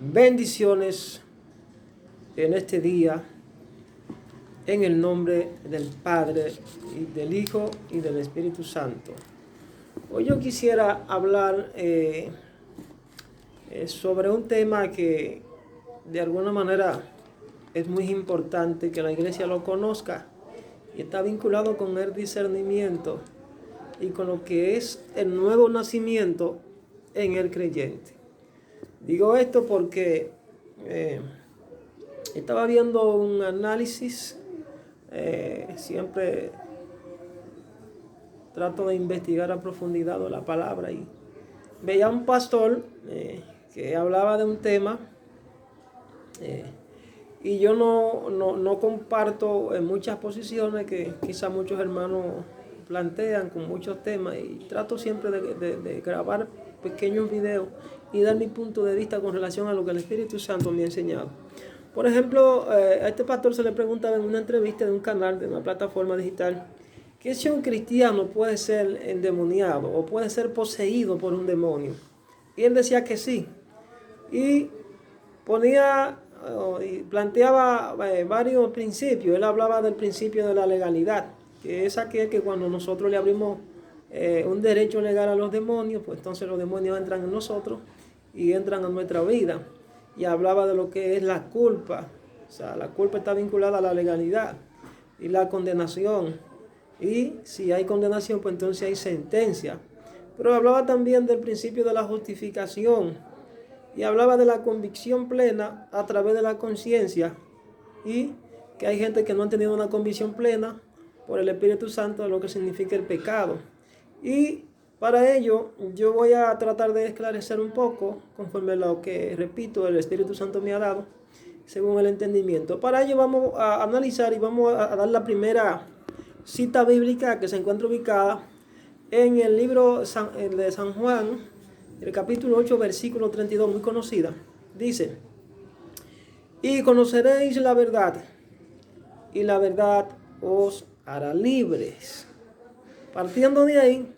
Bendiciones en este día, en el nombre del Padre, y del Hijo, y del Espíritu Santo. Hoy yo quisiera hablar sobre un tema que de alguna manera es muy importante que la iglesia lo conozca, y está vinculado con el discernimiento y con lo que es el nuevo nacimiento en el creyente. Digo esto porque estaba viendo un análisis, siempre trato de investigar a profundidad la palabra, y veía un pastor que hablaba de un tema, y yo no comparto muchas posiciones que quizá muchos hermanos plantean con muchos temas, y trato siempre de grabar pequeños videos y dar mi punto de vista con relación a lo que el Espíritu Santo me ha enseñado. Por ejemplo, a este pastor se le preguntaba en una entrevista de un canal, de una plataforma digital, que si un cristiano puede ser endemoniado o puede ser poseído por un demonio. Y él decía que sí. Y planteaba varios principios. Él hablaba del principio de la legalidad, que es aquel que cuando nosotros le abrimos un derecho legal a los demonios, pues entonces los demonios entran en nosotros y entran a nuestra vida. Y hablaba de lo que es la culpa. O sea, la culpa está vinculada a la legalidad y la condenación. Y si hay condenación, pues entonces hay sentencia. Pero hablaba también del principio de la justificación. Y hablaba de la convicción plena a través de la conciencia. Y que hay gente que no han tenido una convicción plena por el Espíritu Santo de lo que significa el pecado. Y para ello yo voy a tratar de esclarecer un poco, conforme a lo que, repito, el Espíritu Santo me ha dado, según el entendimiento. Para ello vamos a analizar y vamos a dar la primera cita bíblica que se encuentra ubicada en el libro de San Juan, el capítulo 8, versículo 32, muy conocida. Dice: y conoceréis la verdad, y la verdad os hará libres. Partiendo de ahí,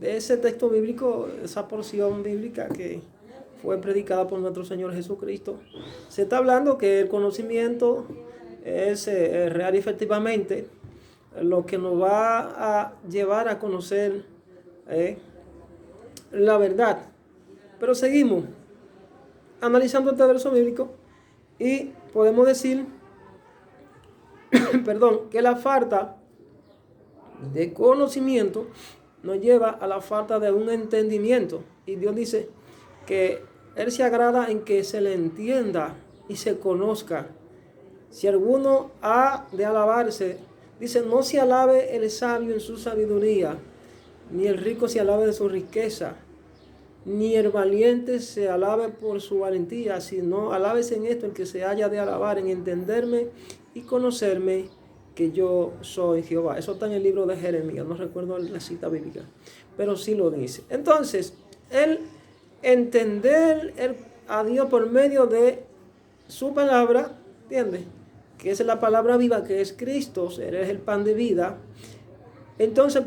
de ese texto bíblico, esa porción bíblica que fue predicada por nuestro Señor Jesucristo, se está hablando que el conocimiento es real y efectivamente lo que nos va a llevar a conocer la verdad. Pero seguimos analizando este verso bíblico y podemos decir que la falta de conocimiento nos lleva a la falta de un entendimiento. Y Dios dice que Él se agrada en que se le entienda y se conozca. Si alguno ha de alabarse, dice: no se alabe el sabio en su sabiduría, ni el rico se alabe de su riqueza, ni el valiente se alabe por su valentía, sino alábese en esto el que se haya de alabar, en entenderme y conocerme, que yo soy Jehová. Eso está en el libro de Jeremías, no recuerdo la cita bíblica, pero sí lo dice. Entonces, el entender a Dios por medio de su palabra, ¿entiendes? Que es la palabra viva, que es Cristo, Él es el pan de vida. Entonces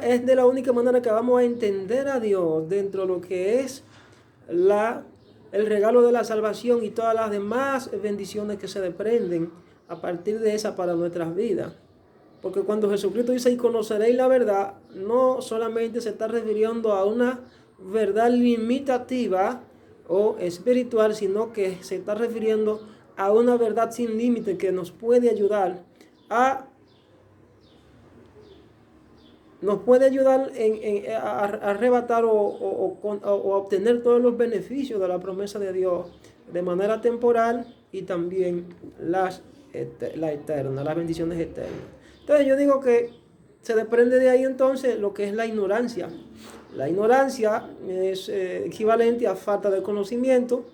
es de la única manera que vamos a entender a Dios dentro de lo que es el regalo de la salvación y todas las demás bendiciones que se desprenden a partir de esa para nuestras vidas. Porque cuando Jesucristo dice: y conoceréis la verdad, no solamente se está refiriendo a una verdad limitativa o espiritual, sino que se está refiriendo a una verdad sin límite que nos puede ayudar a arrebatar o obtener todos los beneficios de la promesa de Dios de manera temporal, y también la eterna, las bendiciones eternas. Entonces yo digo que se desprende de ahí entonces lo que es la ignorancia. La ignorancia es equivalente a falta de conocimiento,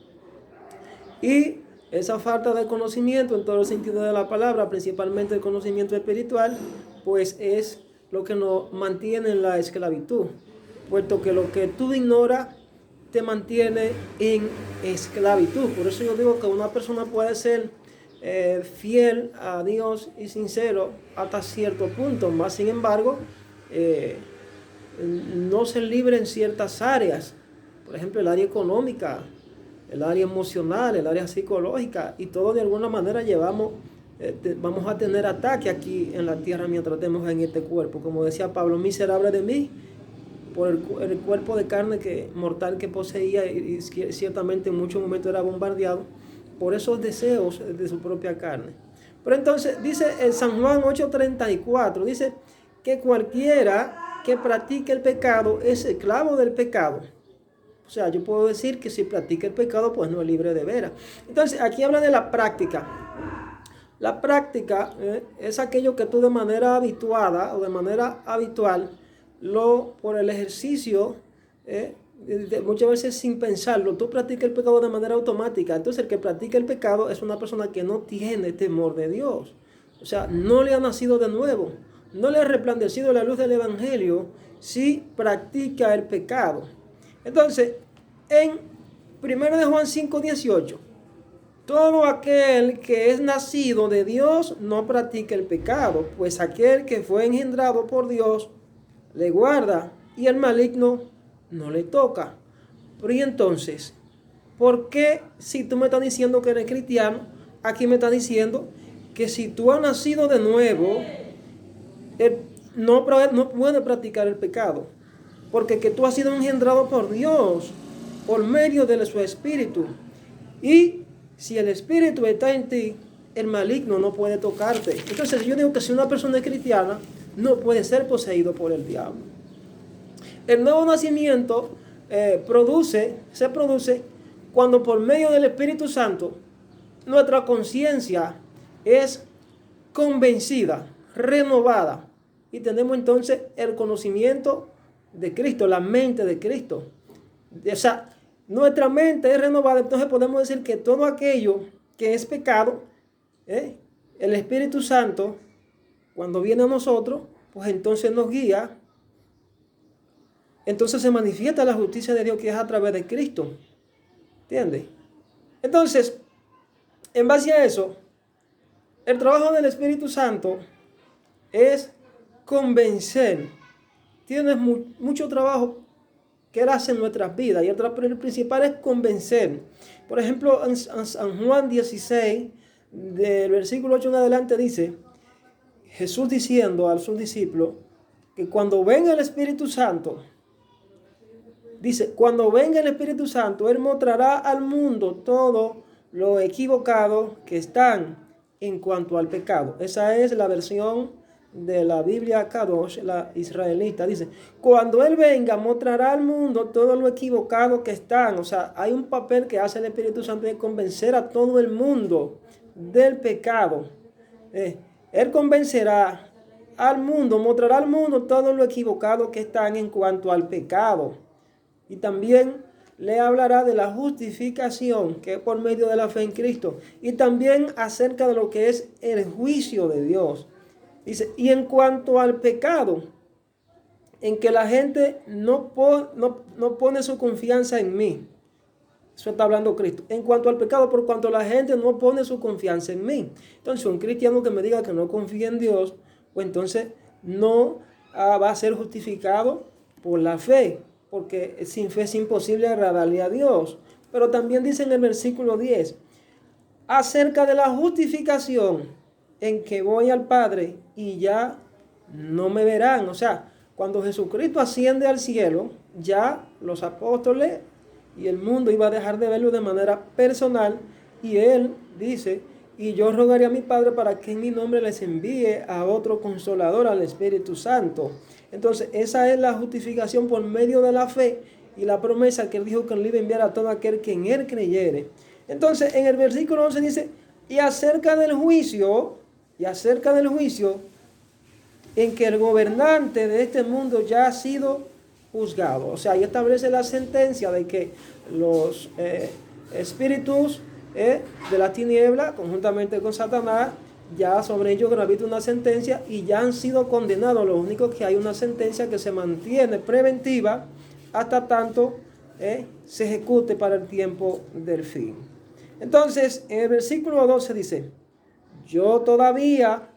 y esa falta de conocimiento en todo el sentido de la palabra, principalmente el conocimiento espiritual, pues es lo que nos mantiene en la esclavitud, puesto que lo que tú ignoras te mantiene en esclavitud. Por eso yo digo que una persona puede ser fiel a Dios y sincero hasta cierto punto, más sin embargo no ser libre en ciertas áreas. Por ejemplo, el área económica, el área emocional, el área psicológica, y todo de alguna manera vamos a tener ataque aquí en la tierra mientras estemos en este cuerpo. Como decía Pablo, miserable de mí, por el cuerpo de carne mortal que poseía, y ciertamente en muchos momentos era bombardeado por esos deseos de su propia carne. Pero entonces dice en San Juan 8:34, dice que cualquiera que practique el pecado es esclavo del pecado. O sea, yo puedo decir que si practica el pecado, pues no es libre de veras. Entonces, aquí habla de la práctica. La práctica es aquello que tú de manera habituada o de manera habitual, por el ejercicio, muchas veces sin pensarlo, tú practicas el pecado de manera automática. Entonces el que practica el pecado es una persona que no tiene temor de Dios. O sea, no le ha nacido de nuevo, no le ha resplandecido la luz del Evangelio si practica el pecado. Entonces, en 1 de Juan 5:18, todo aquel que es nacido de Dios no practica el pecado, pues aquel que fue engendrado por Dios le guarda y el maligno no le toca. Pero y entonces, ¿por qué si tú me estás diciendo que eres cristiano, aquí me estás diciendo que si tú has nacido de nuevo, no puedes practicar el pecado? Porque que tú has sido engendrado por Dios, por medio de su Espíritu. Y si el Espíritu está en ti, el maligno no puede tocarte. Entonces yo digo que si una persona es cristiana, no puede ser poseído por el diablo. El nuevo nacimiento se produce cuando por medio del Espíritu Santo nuestra conciencia es convencida, renovada, y tenemos entonces el conocimiento de Cristo, la mente de Cristo. O sea, nuestra mente es renovada, entonces podemos decir que todo aquello que es pecado, el Espíritu Santo, cuando viene a nosotros, pues entonces nos guía. Entonces se manifiesta la justicia de Dios que es a través de Cristo. ¿Entiendes? Entonces, en base a eso, el trabajo del Espíritu Santo es convencer. Tienes mucho trabajo que Él hace en nuestras vidas, y el principal es convencer. Por ejemplo, en San Juan 16, del versículo 8 en adelante, dice Jesús diciendo a sus discípulos que cuando venga el Espíritu Santo, Él mostrará al mundo todo lo equivocado que están en cuanto al pecado. Esa es la versión de la Biblia Kadosh, la israelita. Dice, cuando Él venga, mostrará al mundo todo lo equivocado que están. O sea, hay un papel que hace el Espíritu Santo de convencer a todo el mundo del pecado. Él convencerá al mundo, mostrará al mundo todo lo equivocado que están en cuanto al pecado. Y también le hablará de la justificación, que es por medio de la fe en Cristo. Y también acerca de lo que es el juicio de Dios. Dice, y en cuanto al pecado, en que la gente no pone su confianza en mí. Eso está hablando Cristo. En cuanto al pecado, por cuanto la gente no pone su confianza en mí. Entonces, un cristiano que me diga que no confía en Dios, pues entonces no va a ser justificado por la fe. Porque sin fe es imposible agradarle a Dios. Pero también dice en el versículo 10, acerca de la justificación, en que voy al Padre y ya no me verán. O sea, cuando Jesucristo asciende al cielo, ya los apóstoles y el mundo iba a dejar de verlo de manera personal. Y Él dice, y yo rogaré a mi Padre para que en mi nombre les envíe a otro consolador, al Espíritu Santo. Entonces, esa es la justificación por medio de la fe y la promesa que Él dijo que Él iba a enviar a todo aquel que en Él creyere. Entonces, en el versículo 11 dice, y acerca del juicio, en que el gobernante de este mundo ya ha sido juzgado. O sea, ahí establece la sentencia de que los espíritus de la tiniebla, conjuntamente con Satanás, ya sobre ellos gravita una sentencia y ya han sido condenados. Lo único que hay una sentencia que se mantiene preventiva hasta tanto se ejecute para el tiempo del fin. Entonces, en el versículo 12 dice, yo todavía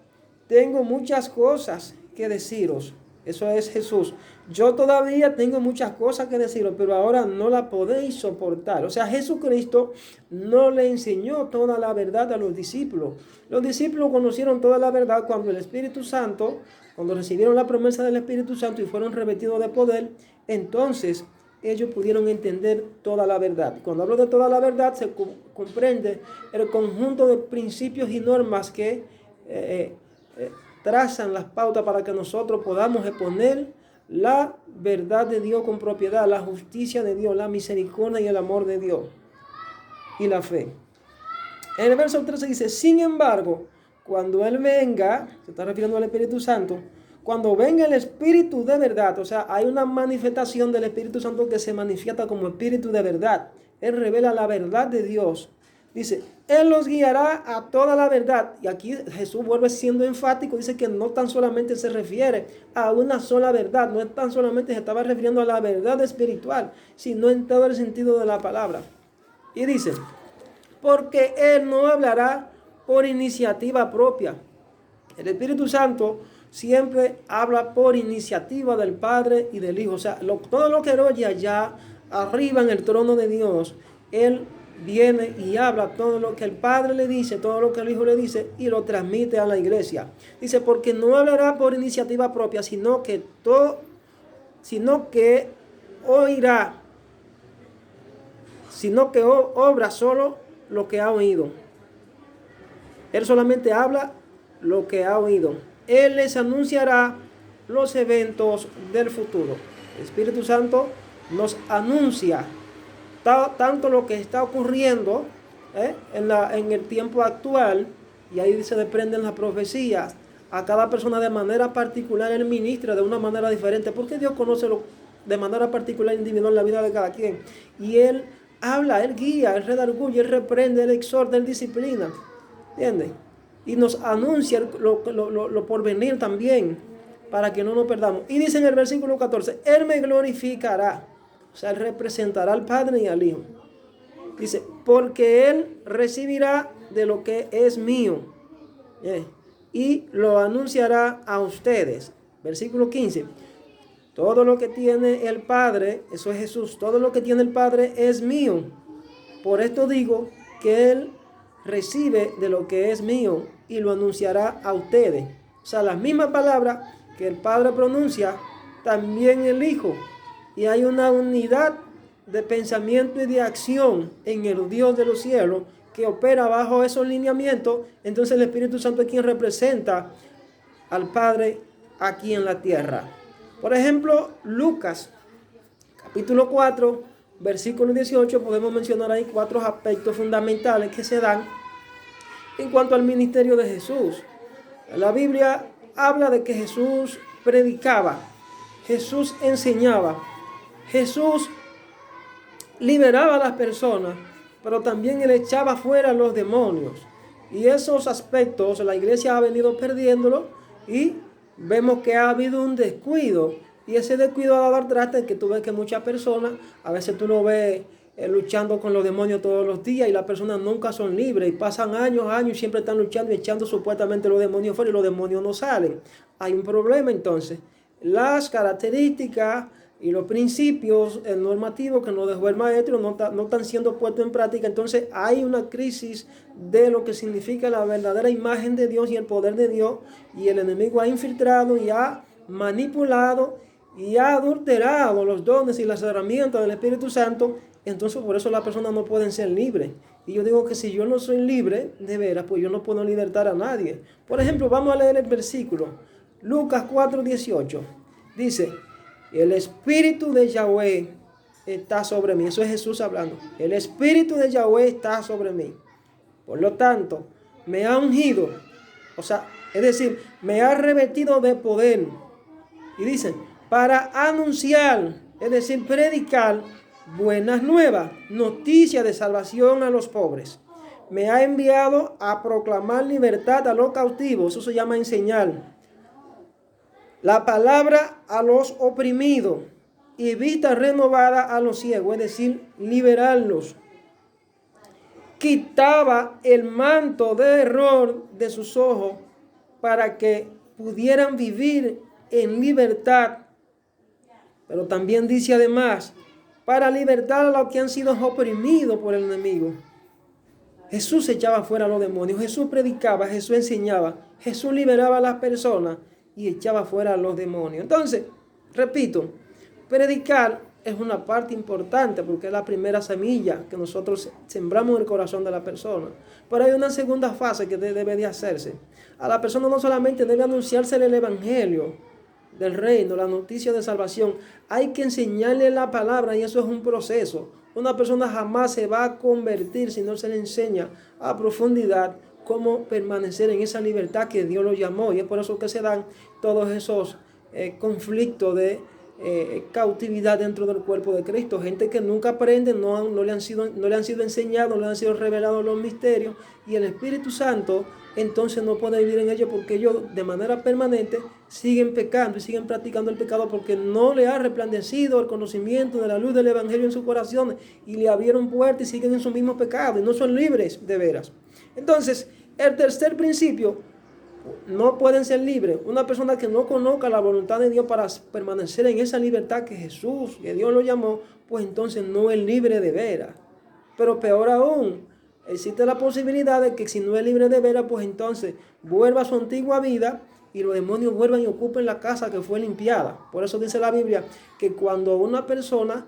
tengo muchas cosas que deciros. Eso es Jesús. yo todavía tengo muchas cosas que deciros, pero ahora no la podéis soportar. O sea, Jesucristo no le enseñó toda la verdad a los discípulos. Los discípulos conocieron toda la verdad cuando el Espíritu Santo, cuando recibieron la promesa del Espíritu Santo y fueron revestidos de poder, entonces ellos pudieron entender toda la verdad. Cuando hablo de toda la verdad, se comprende el conjunto de principios y normas que trazan las pautas para que nosotros podamos exponer la verdad de Dios con propiedad, la justicia de Dios, la misericordia y el amor de Dios y la fe. En el verso 13 dice, sin embargo, cuando Él venga, se está refiriendo al Espíritu Santo, cuando venga el Espíritu de verdad, o sea, hay una manifestación del Espíritu Santo que se manifiesta como Espíritu de verdad. Él revela la verdad de Dios. Dice, Él los guiará a toda la verdad. Y aquí Jesús vuelve siendo enfático. Dice que no tan solamente se refiere a una sola verdad. No es tan solamente se estaba refiriendo a la verdad espiritual, sino en todo el sentido de la palabra. Y dice, porque Él no hablará por iniciativa propia. El Espíritu Santo siempre habla por iniciativa del Padre y del Hijo. O sea, todo lo que Él oye allá arriba en el trono de Dios, Él viene y habla todo lo que el Padre le dice, todo lo que el Hijo le dice y lo transmite a la iglesia. Dice, porque no hablará por iniciativa propia, sino que oirá, sino que obra solo lo que ha oído. Él solamente habla lo que ha oído. Él les anunciará los eventos del futuro. El Espíritu Santo nos anuncia tanto lo que está ocurriendo en el tiempo actual, y ahí se desprenden las profecías. A cada persona de manera particular Él ministra de una manera diferente, porque Dios conoce de manera particular individual la vida de cada quien. Y Él habla, Él guía, Él redarguye, Él reprende, Él exhorta, Él disciplina. ¿Entiendes? Y nos anuncia lo por venir también, para que no nos perdamos. Y dice en el versículo 14, Él me glorificará. O sea, Él representará al Padre y al Hijo. Dice, porque Él recibirá de lo que es mío. Y lo anunciará a ustedes. Versículo 15. Todo lo que tiene el Padre, eso es Jesús, todo lo que tiene el Padre es mío. Por esto digo que Él recibe de lo que es mío y lo anunciará a ustedes. O sea, las mismas palabras que el Padre pronuncia, también el Hijo. Y hay una unidad de pensamiento y de acción en el Dios de los cielos que opera bajo esos lineamientos. Entonces el Espíritu Santo es quien representa al Padre aquí en la tierra. Por ejemplo, Lucas, capítulo 4, versículo 18, podemos mencionar ahí 4 aspectos fundamentales que se dan en cuanto al ministerio de Jesús. La Biblia habla de que Jesús predicaba, Jesús enseñaba, Jesús liberaba a las personas, pero también Él echaba fuera a los demonios. Y esos aspectos la iglesia ha venido perdiéndolo y vemos que ha habido un descuido. Y ese descuido ha dado al traste que tú ves que muchas personas, a veces tú lo ves luchando con los demonios todos los días y las personas nunca son libres. Y pasan años y siempre están luchando y echando supuestamente los demonios fuera y los demonios no salen. Hay un problema entonces. Las características y los principios normativos que nos dejó el maestro no están siendo puestos en práctica. Entonces hay una crisis de lo que significa la verdadera imagen de Dios y el poder de Dios, y el enemigo ha infiltrado y ha manipulado y ha adulterado los dones y las herramientas del Espíritu Santo. Entonces por eso las personas no pueden ser libres. Y yo digo que si yo no soy libre, de veras, pues yo no puedo libertar a nadie. Por ejemplo, vamos a leer el versículo. Lucas 4:18. Dice, el Espíritu de Yahweh está sobre mí. Eso es Jesús hablando. El Espíritu de Yahweh está sobre mí. Por lo tanto, me ha ungido. O sea, es decir, me ha revestido de poder. Y dice, para anunciar, es decir, predicar buenas nuevas, noticias de salvación a los pobres. Me ha enviado a proclamar libertad a los cautivos. Eso se llama enseñar. La palabra a los oprimidos y vista renovada a los ciegos, es decir, liberarlos. Quitaba el manto de error de sus ojos para que pudieran vivir en libertad Pero también dice además, para libertar a los que han sido oprimidos por el enemigo. Jesús echaba fuera a los demonios, Jesús predicaba, Jesús enseñaba, Jesús liberaba a las personas y echaba fuera a los demonios. Entonces, repito, predicar es una parte importante porque es la primera semilla que nosotros sembramos en el corazón de la persona. Pero hay una segunda fase que debe de hacerse. A la persona no solamente debe anunciársele el evangelio del reino, la noticia de salvación, hay que enseñarle la palabra y eso es un proceso. Una persona jamás se va a convertir si no se le enseña a profundidad cómo permanecer en esa libertad que Dios lo llamó. Y es por eso que se dan todos esos conflictos de cautividad dentro del cuerpo de Cristo. Gente que nunca aprende, no le han sido enseñados, no le han sido revelados los misterios. Y el Espíritu Santo entonces no puede vivir en ellos porque ellos de manera permanente siguen pecando y siguen practicando el pecado porque no le ha resplandecido el conocimiento de la luz del Evangelio en su corazón y le abrieron puertas y siguen en su mismo pecado y no son libres de veras. Entonces, el tercer principio, no pueden ser libres. Una persona que no conozca la voluntad de Dios para permanecer en esa libertad que Jesús, que Dios lo llamó, pues entonces no es libre de veras. Pero peor aún, existe la posibilidad de que si no es libre de veras, pues entonces vuelva a su antigua vida y los demonios vuelvan y ocupen la casa que fue limpiada. Por eso dice la Biblia que cuando una persona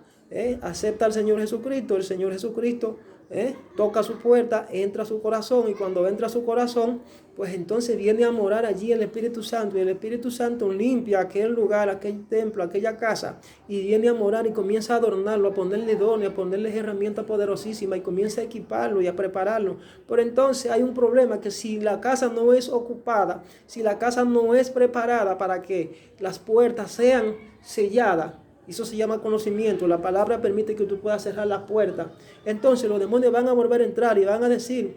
acepta al Señor Jesucristo, el Señor Jesucristo toca su puerta, entra a su corazón y cuando entra a su corazón, pues entonces viene a morar allí el Espíritu Santo y el Espíritu Santo limpia aquel lugar, aquel templo, aquella casa y viene a morar y comienza a adornarlo, a ponerle dones, a ponerle herramientas poderosísimas y comienza a equiparlo y a prepararlo. Pero entonces hay un problema que si la casa no es ocupada, si la casa no es preparada para que las puertas sean selladas, eso se llama conocimiento. La palabra permite que tú puedas cerrar la puerta. Entonces los demonios van a volver a entrar y van a decir,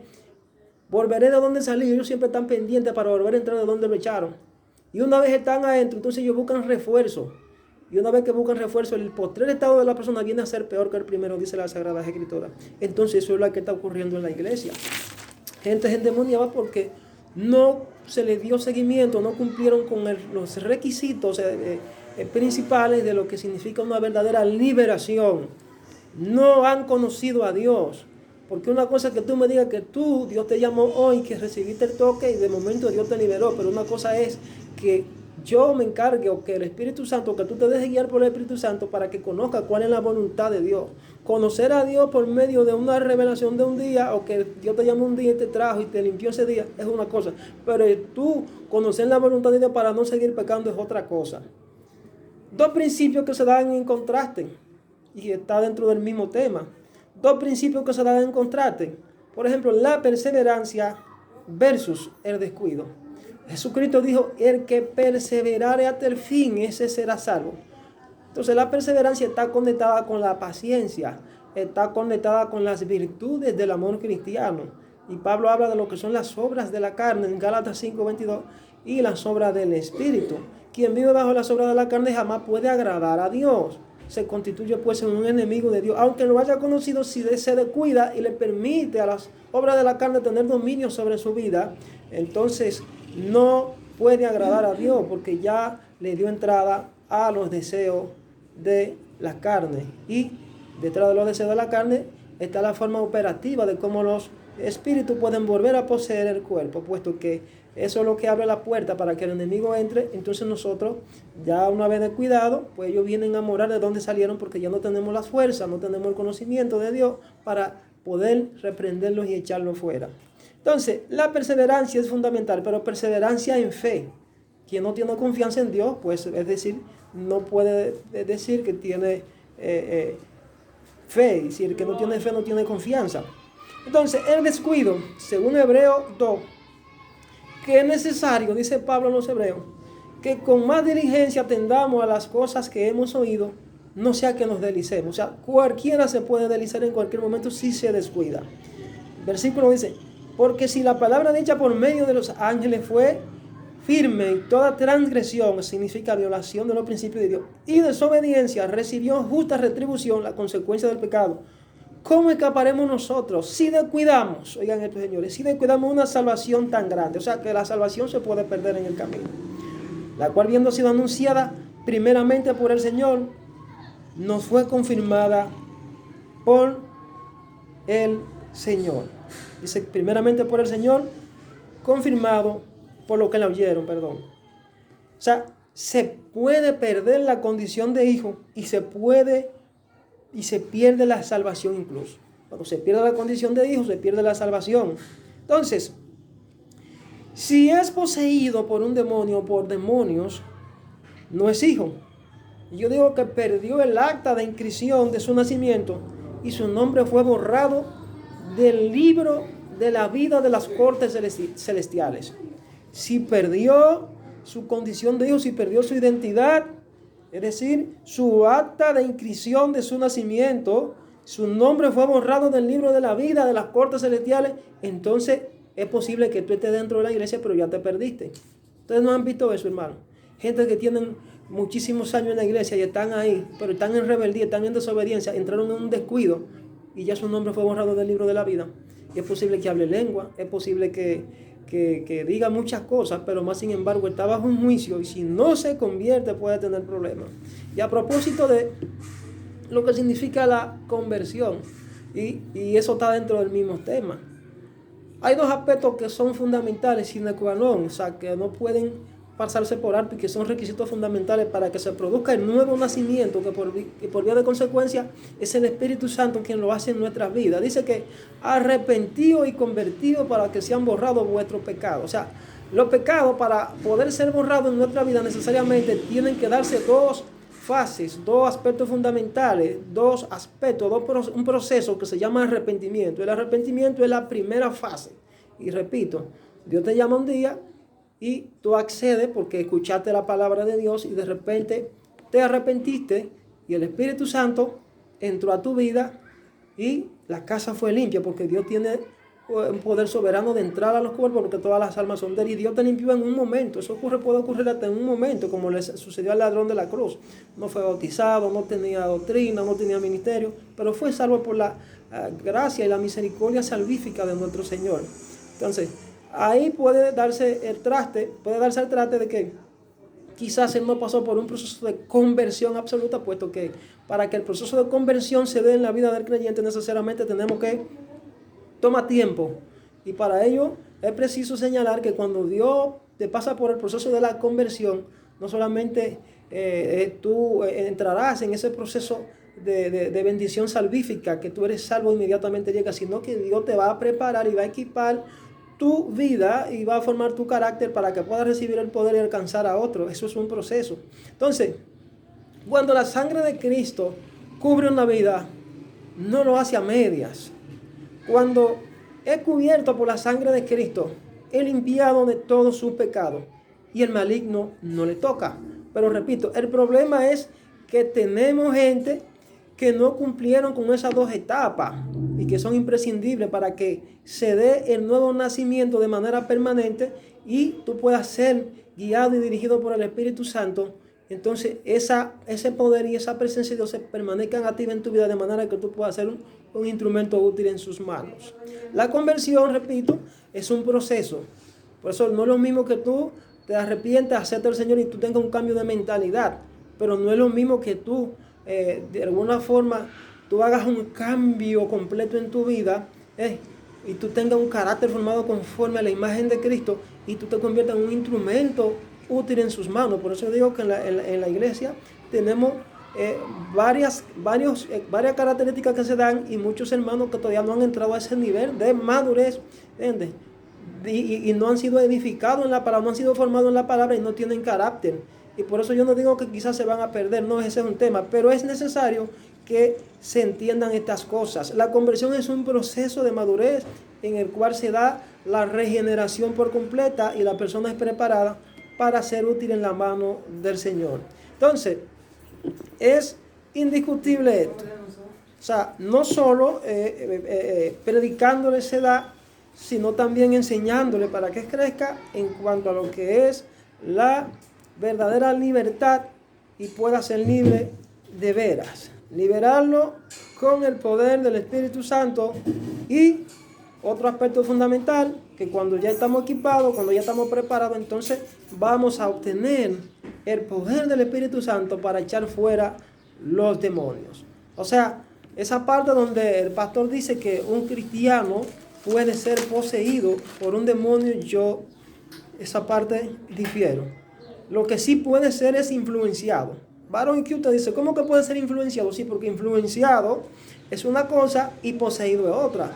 volveré de donde salí. Ellos siempre están pendientes para volver a entrar de donde lo echaron. Y una vez están adentro, entonces ellos buscan refuerzo. Y una vez que buscan refuerzo, el postrer estado de la persona viene a ser peor que el primero, dice la Sagrada Escritura. Entonces eso es lo que está ocurriendo en la iglesia. Gente es endemoniada porque no se les dio seguimiento, no cumplieron con los requisitos principales de lo que significa una verdadera liberación. No han conocido a Dios. Porque una cosa es que tú me digas que Dios te llamó hoy, que recibiste el toque y de momento Dios te liberó. Pero una cosa es que yo me encargue o que el Espíritu Santo, que tú te dejes guiar por el Espíritu Santo para que conozcas cuál es la voluntad de Dios. Conocer a Dios por medio de una revelación de un día o que Dios te llamó un día y te trajo y te limpió ese día es una cosa. Pero tú conocer la voluntad de Dios para no seguir pecando es otra cosa. Dos principios que se dan en contraste y está dentro del mismo tema. Dos principios que se dan en contraste. Por ejemplo, la perseverancia versus el descuido. Jesucristo dijo, el que perseverare hasta el fin, ese será salvo. Entonces la perseverancia está conectada con la paciencia, está conectada con las virtudes del amor cristiano. Y Pablo habla de lo que son las obras de la carne en Gálatas 5:22 y las obras del Espíritu. Quien vive bajo las obras de la carne jamás puede agradar a Dios. Se constituye pues en un enemigo de Dios. Aunque lo haya conocido, si se descuida y le permite a las obras de la carne tener dominio sobre su vida, entonces no puede agradar a Dios porque ya le dio entrada a los deseos de la carne. Y detrás de los deseos de la carne está la forma operativa de cómo los espíritus pueden volver a poseer el cuerpo, puesto que eso es lo que abre la puerta para que el enemigo entre. Entonces nosotros, ya una vez descuidado, pues ellos vienen a morar de donde salieron porque ya no tenemos las fuerzas, no tenemos el conocimiento de Dios para poder reprenderlos y echarlos fuera. Entonces, la perseverancia es fundamental, pero perseverancia en fe. Quien no tiene confianza en Dios, pues es decir, no puede decir que tiene fe. Y si el que no tiene fe no tiene confianza. Entonces, el descuido, según Hebreos 2, que es necesario, dice Pablo a los hebreos, que con más diligencia atendamos a las cosas que hemos oído, no sea que nos deslicemos. O sea, cualquiera se puede deslizar en cualquier momento si se descuida. El versículo dice, porque si la palabra dicha por medio de los ángeles fue firme y toda transgresión significa violación de los principios de Dios y desobediencia recibió justa retribución, la consecuencia del pecado, ¿cómo escaparemos nosotros si descuidamos, oigan esto señores, si descuidamos una salvación tan grande? O sea que la salvación se puede perder en el camino, la cual viendo sido anunciada primeramente por el Señor nos fue confirmada por el Señor. Dice, primeramente por el Señor, confirmado por lo que la oyeron, perdón. O sea, se puede perder la condición de hijo y se pierde la salvación incluso. Cuando se pierde la condición de hijo, se pierde la salvación. Entonces, si es poseído por un demonio o por demonios, no es hijo. Yo digo que perdió el acta de inscripción de su nacimiento y su nombre fue borrado del libro de la vida de las cortes celestiales. Si perdió su condición de hijo, si perdió su identidad, es decir, su acta de inscripción de su nacimiento, su nombre fue borrado del libro de la vida de las cortes celestiales, entonces es posible que tú estés dentro de la iglesia, pero ya te perdiste. Ustedes no han visto eso, hermano. Gente que tienen muchísimos años en la iglesia y están ahí, pero están en rebeldía, están en desobediencia, entraron en un descuido y ya su nombre fue borrado del libro de la vida. Y es posible que hable lengua, es posible que diga muchas cosas, pero más sin embargo está bajo un juicio y si no se convierte puede tener problemas. Y a propósito de lo que significa la conversión, y eso está dentro del mismo tema. Hay dos aspectos que son fundamentales, sine qua non, o sea, que no pueden pasarse por alto y que son requisitos fundamentales para que se produzca el nuevo nacimiento, que por vía de consecuencia es el Espíritu Santo quien lo hace en nuestras vidas. Dice que arrepentido y convertido para que sean borrados vuestros pecados. O sea, los pecados para poder ser borrados en nuestra vida necesariamente tienen que darse dos fases, dos aspectos fundamentales, un proceso que se llama arrepentimiento. El arrepentimiento es la primera fase. Y repito, Dios te llama un día y tú accedes porque escuchaste la palabra de Dios y de repente te arrepentiste y el Espíritu Santo entró a tu vida y la casa fue limpia porque Dios tiene un poder soberano de entrar a los cuerpos porque todas las almas son de él y Dios te limpió en un momento. Eso puede ocurrir hasta en un momento, como le sucedió al ladrón de la cruz. No fue bautizado, no tenía doctrina, no tenía ministerio, pero fue salvo por la gracia y la misericordia salvífica de nuestro Señor. Entonces, ahí puede darse el traste de que quizás él no pasó por un proceso de conversión absoluta, puesto que para que el proceso de conversión se dé en la vida del creyente necesariamente tenemos que tomar tiempo. Y para ello es preciso señalar que cuando Dios te pasa por el proceso de la conversión, no solamente tú entrarás en ese proceso de bendición salvífica, que tú eres salvo inmediatamente llega, sino que Dios te va a preparar y va a equipar tu vida y va a formar tu carácter para que puedas recibir el poder y alcanzar a otro. Eso es un proceso. Entonces, cuando la sangre de Cristo cubre una vida, no lo hace a medias. Cuando es cubierto por la sangre de Cristo, es limpiado de todos sus pecados y el maligno no le toca. Pero repito, el problema es que tenemos gente que no cumplieron con esas dos etapas y que son imprescindibles para que se dé el nuevo nacimiento de manera permanente y tú puedas ser guiado y dirigido por el Espíritu Santo. Entonces ese poder y esa presencia de Dios se permanezcan activas en tu vida de manera que tú puedas ser un instrumento útil en sus manos. La conversión, repito, es un proceso. Por eso no es lo mismo que tú te arrepientas, aceptas al Señor y tú tengas un cambio de mentalidad. Pero no es lo mismo que tú de alguna forma tú hagas un cambio completo en tu vida y tú tengas un carácter formado conforme a la imagen de Cristo y tú te conviertas en un instrumento útil en sus manos. Por eso digo que en la iglesia tenemos varias características que se dan y muchos hermanos que todavía no han entrado a ese nivel de madurez, ¿entiendes? Y no han sido edificados en la palabra, no han sido formados en la palabra y no tienen carácter. Y por eso yo no digo que quizás se van a perder, no, ese es un tema, pero es necesario que se entiendan estas cosas. La conversión es un proceso de madurez en el cual se da la regeneración por completa y la persona es preparada para ser útil en la mano del Señor. Entonces, es indiscutible esto. O sea, no solo predicándole se da, sino también enseñándole para que crezca en cuanto a lo que es la verdadera libertad y pueda ser libre de veras. Liberarlo con el poder del Espíritu Santo. Y otro aspecto fundamental, que cuando ya estamos equipados, cuando ya estamos preparados, entonces vamos a obtener el poder del Espíritu Santo para echar fuera los demonios. O sea, esa parte donde el pastor dice que un cristiano puede ser poseído por un demonio, yo esa parte difiero. Lo que sí puede ser es influenciado. Varón, ¿qué usted dice? ¿Cómo que puede ser influenciado? Sí, porque influenciado es una cosa y poseído es otra.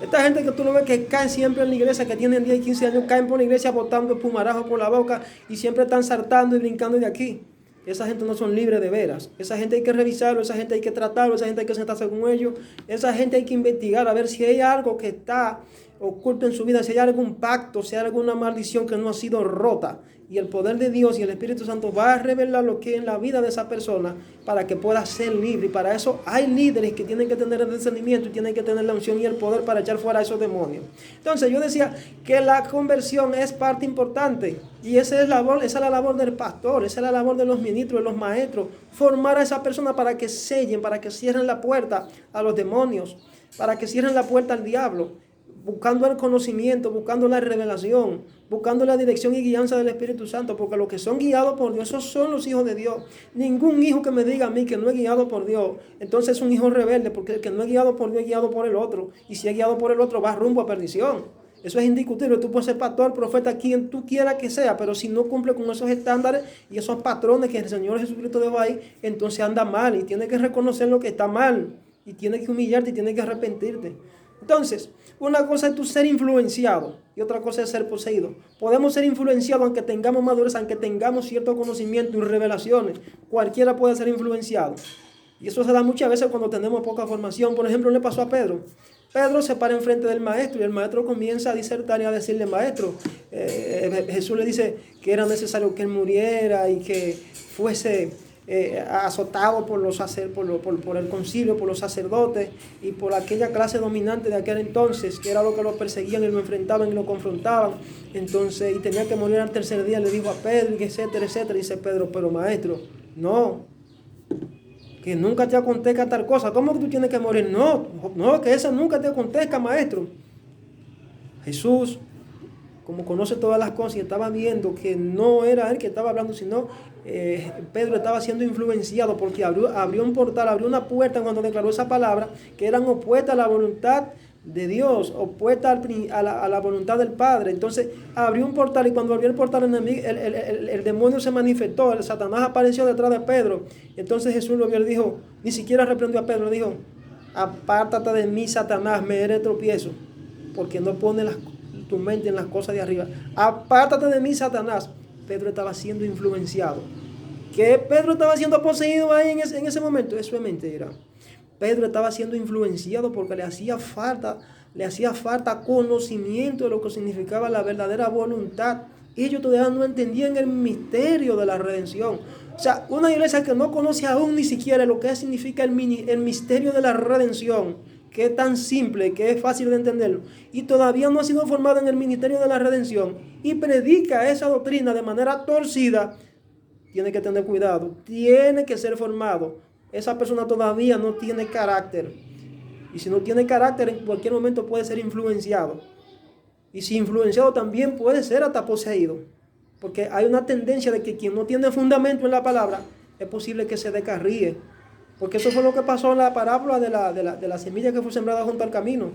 Esta gente que tú lo ves que caen siempre en la iglesia, que tienen 10 y 15 años, caen por la iglesia botando espumarajo por la boca y siempre están saltando y brincando de aquí. Esa gente no son libres de veras. Esa gente hay que revisarlo, esa gente hay que tratarlo, esa gente hay que sentarse con ellos. Esa gente hay que investigar a ver si hay algo que está oculto en su vida, si hay algún pacto, si hay alguna maldición que no ha sido rota. Y el poder de Dios y el Espíritu Santo va a revelar lo que es en la vida de esa persona para que pueda ser libre. Y para eso hay líderes que tienen que tener el discernimiento y tienen que tener la unción y el poder para echar fuera a esos demonios. Entonces yo decía que la conversión es parte importante. Y esa es la labor del pastor, esa es la labor de los ministros, de los maestros. Formar a esa persona para que sellen, para que cierren la puerta a los demonios, para que cierren la puerta al diablo. Buscando el conocimiento, buscando la revelación, buscando la dirección y guianza del Espíritu Santo, porque los que son guiados por Dios, esos son los hijos de Dios. Ningún hijo que me diga a mí que no es guiado por Dios, entonces es un hijo rebelde, porque el que no es guiado por Dios es guiado por el otro, y si es guiado por el otro va rumbo a perdición. Eso es indiscutible. Tú puedes ser pastor, profeta, quien tú quieras que sea, pero si no cumple con esos estándares y esos patrones que el Señor Jesucristo dejó ahí, entonces anda mal y tiene que reconocer lo que está mal y tiene que humillarte y tiene que arrepentirte. Entonces, una cosa es tú ser influenciado y otra cosa es ser poseído. Podemos ser influenciados aunque tengamos madurez, aunque tengamos cierto conocimiento y revelaciones. Cualquiera puede ser influenciado. Y eso se da muchas veces cuando tenemos poca formación. Por ejemplo, le pasó a Pedro. Pedro se para enfrente del maestro y el maestro comienza a disertar y a decirle, maestro, Jesús le dice que era necesario que él muriera y que fuese azotado por el concilio, por los sacerdotes y por aquella clase dominante de aquel entonces, que era lo que lo perseguían y lo enfrentaban y lo confrontaban. Entonces, y tenía que morir al tercer día, le dijo a Pedro, etcétera, etcétera. Dice Pedro, pero maestro, no, que nunca te acontezca tal cosa. ¿Cómo que tú tienes que morir? No, que esa nunca te acontezca, maestro. Jesús, como conoce todas las cosas y estaba viendo que no era él que estaba hablando, sino Pedro estaba siendo influenciado porque abrió un portal, abrió una puerta cuando declaró esa palabra, que eran opuestas a la voluntad de Dios, opuesta a la voluntad del Padre. Entonces abrió un portal y cuando abrió el portal el demonio se manifestó, el Satanás apareció detrás de Pedro. Entonces Jesús lo vio y le dijo, ni siquiera reprendió a Pedro, le dijo, apártate de mí, Satanás, me eres tropiezo, porque no pones tu mente en las cosas de arriba. Apártate de mí, Satanás. Pedro estaba siendo influenciado. ¿Que Pedro estaba siendo poseído ahí en ese momento? Eso es mentira. Pedro estaba siendo influenciado porque le hacía falta conocimiento de lo que significaba la verdadera voluntad. Ellos todavía no entendían el misterio de la redención. O sea, una iglesia que no conoce aún ni siquiera lo que significa el misterio de la redención, que es tan simple, que es fácil de entenderlo, y todavía no ha sido formado en el ministerio de la redención, y predica esa doctrina de manera torcida, tiene que tener cuidado, tiene que ser formado. Esa persona todavía no tiene carácter, y si no tiene carácter, en cualquier momento puede ser influenciado, y si influenciado también puede ser hasta poseído, porque hay una tendencia de que quien no tiene fundamento en la palabra, es posible que se descarríe. Porque eso fue lo que pasó en la parábola de la semilla que fue sembrada junto al camino.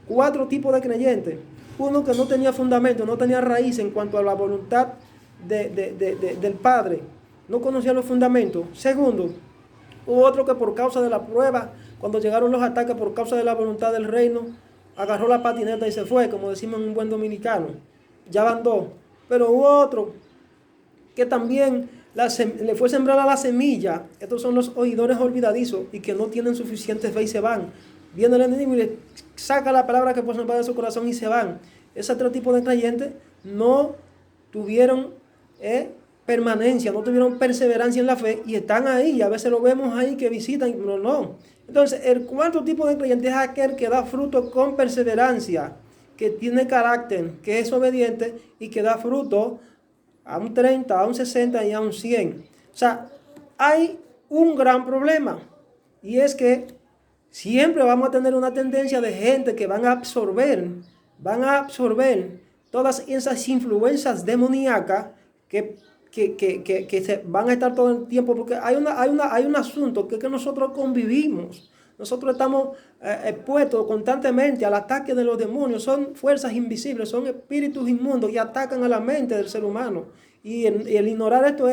4 tipos de creyentes. Uno que no tenía fundamento, no tenía raíz en cuanto a la voluntad del Padre. No conocía los fundamentos. Segundo, hubo otro que por causa de la prueba, cuando llegaron los ataques por causa de la voluntad del reino, agarró la patineta y se fue, como decimos en un buen dominicano. Ya van 2. Pero hubo otro que también le fue sembrada la semilla. Estos son los oidores olvidadizos y que no tienen suficiente fe y se van. Viene el enemigo y le saca la palabra que fue sembrada de su corazón y se van. Ese otro tipo de creyentes no tuvieron permanencia, no tuvieron perseverancia en la fe y están ahí. Y a veces lo vemos ahí que visitan, pero no. Entonces, el cuarto tipo de creyente es aquel que da fruto con perseverancia, que tiene carácter, que es obediente y que da fruto a un 30, a un 60 y a un 100. O sea, hay un gran problema. Y es que siempre vamos a tener una tendencia de gente que van a absorber todas esas influencias demoníacas que que se van a estar todo el tiempo, porque hay un asunto que nosotros convivimos. Nosotros estamos expuestos constantemente al ataque de los demonios. Son fuerzas invisibles, son espíritus inmundos que atacan a la mente del ser humano. Y el ignorar esto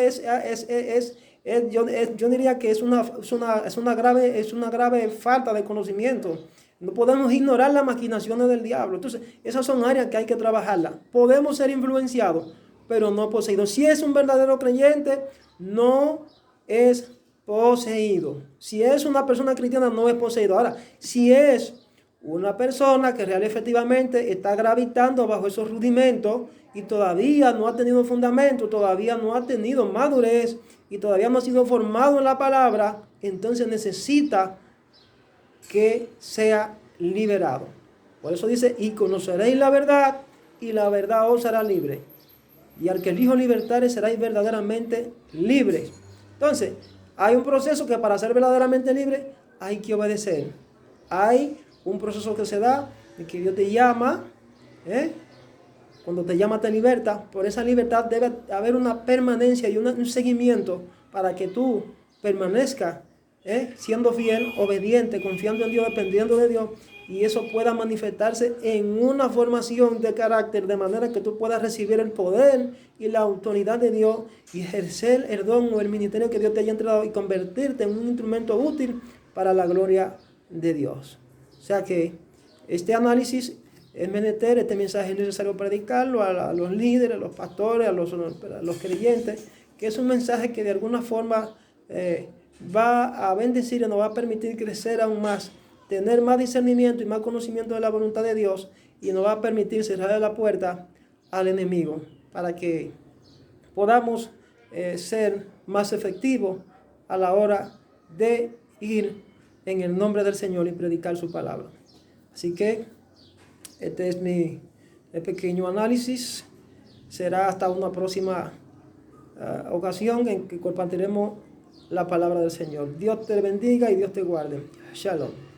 yo diría que es una grave falta de conocimiento. No podemos ignorar las maquinaciones del diablo. Entonces, esas son áreas que hay que trabajarlas. Podemos ser influenciados, pero no poseídos. Si es un verdadero creyente, no es poseído. Si es una persona cristiana, no es poseído. Ahora, si es una persona que realmente efectivamente está gravitando bajo esos rudimentos y todavía no ha tenido fundamento, todavía no ha tenido madurez y todavía no ha sido formado en la palabra, entonces necesita que sea liberado. Por eso dice, y conoceréis la verdad, y la verdad os hará libre. Y al que el Hijo libertare seráis verdaderamente libres. Entonces, hay un proceso que para ser verdaderamente libre hay que obedecer. Hay un proceso que se da, en que Dios te llama, cuando te llama te liberta. Por esa libertad debe haber una permanencia y un seguimiento para que tú permanezcas siendo fiel, obediente, confiando en Dios, dependiendo de Dios, y eso pueda manifestarse en una formación de carácter, de manera que tú puedas recibir el poder y la autoridad de Dios y ejercer el don o el ministerio que Dios te haya entregado y convertirte en un instrumento útil para la gloria de Dios. O sea que este análisis es menester, este mensaje es necesario predicarlo a los líderes, a los pastores, a los creyentes, que es un mensaje que de alguna forma va a bendecir y nos va a permitir crecer aún más, tener más discernimiento y más conocimiento de la voluntad de Dios, y nos va a permitir cerrar la puerta al enemigo para que podamos ser más efectivos a la hora de ir en el nombre del Señor y predicar su palabra. Así que este es mi pequeño análisis. Será hasta una próxima ocasión en que compartiremos la palabra del Señor. Dios te bendiga y Dios te guarde. Shalom.